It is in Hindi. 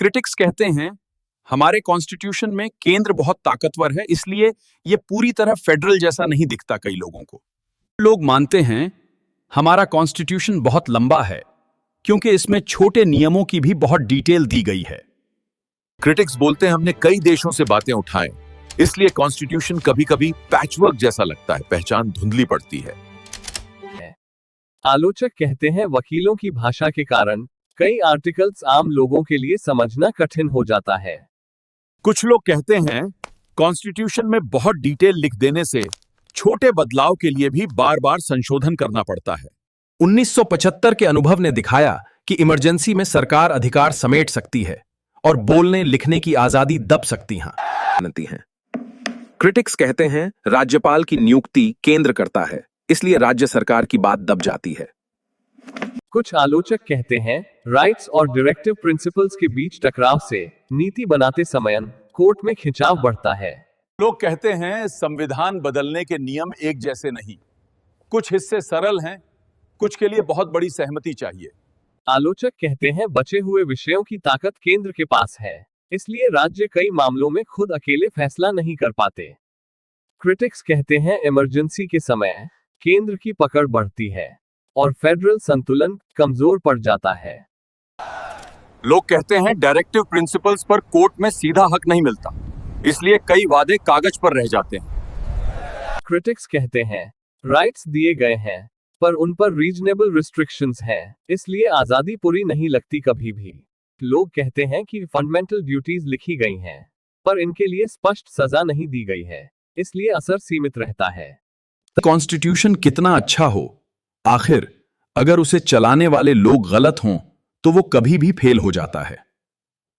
क्रिटिक्स कहते हैं हमारे कॉन्स्टिट्यूशन में केंद्र बहुत ताकतवर है, इसलिए ये पूरी तरह फेडरल जैसा नहीं दिखता कई लोगों को। लोग मानते हैं हमारा कॉन्स्टिट्यूशन बहुत लंबा है क्योंकि इसमें छोटे नियमों की भी बहुत डिटेल दी गई है। क्रिटिक्स बोलते हैं हमने कई देशों से बातें उठाएं, इसलिए कॉन्स्टिट्यूशन कभी-कभी पैचवर्क जैसा लगता है, पहचान धुंधली पड़ती है। आलोचक कहते हैं वकीलों की भाषा के कारण कई आर्टिकल्स आम लोगों के लिए समझना कठिन हो जाता है। कुछ लोग कहते हैं कॉन्स्टिट्यूशन में बहुत डिटेल लिख देने से छोटे बदलाव के लिए भी बार-बार संशोधन करना पड़ता है। 1975 के अनुभव ने दिखाया कि इमरजेंसी में सरकार अधिकार समेट सकती है और बोलने लिखने की आजादी दब सकती हैं। क्रिटिक्स कहते हैं राज्यपाल की नियुक्ति केंद्र करता है, इसलिए राज्य सरकार की बात दब जाती है। कुछ आलोचक कहते हैं राइट्स और डायरेक्टिव प्रिंसिपल्स के बीच टकराव से नीति बनाते समय कोर्ट में खिंचाव बढ़ता है। लोग कहते हैं संविधान बदलने के नियम एक जैसे नहीं, कुछ हिस्से सरल हैं, कुछ के लिए बहुत बड़ी सहमति चाहिए। आलोचक कहते हैं बचे हुए विषयों की ताकत केंद्र के पास है, इसलिए राज्य कई मामलों में खुद अकेले फैसला नहीं कर पाते। क्रिटिक्स कहते हैं इमरजेंसी के समय केंद्र की पकड़ बढ़ती है और फेडरल संतुलन कमजोर पड़ जाता है। लोग कहते हैं डायरेक्टिव प्रिंसिपल्स पर कोर्ट में सीधा हक नहीं मिलता, इसलिए कई वादे कागज पर रह जाते हैं। क्रिटिक्स कहते हैं राइट्स दिए गए हैं पर उन पर रीजनेबल रिस्ट्रिक्शंस हैं, इसलिए आजादी पूरी नहीं लगती कभी भी। लोग कहते हैं कि फंडामेंटल ड्यूटीज लिखी गई हैं पर इनके लिए स्पष्ट सजा नहीं दी गई है, इसलिए असर सीमित रहता है। कॉन्स्टिट्यूशन कितना अच्छा हो, आखिर अगर उसे चलाने वाले लोग गलत हों तो वो कभी भी फेल हो जाता है।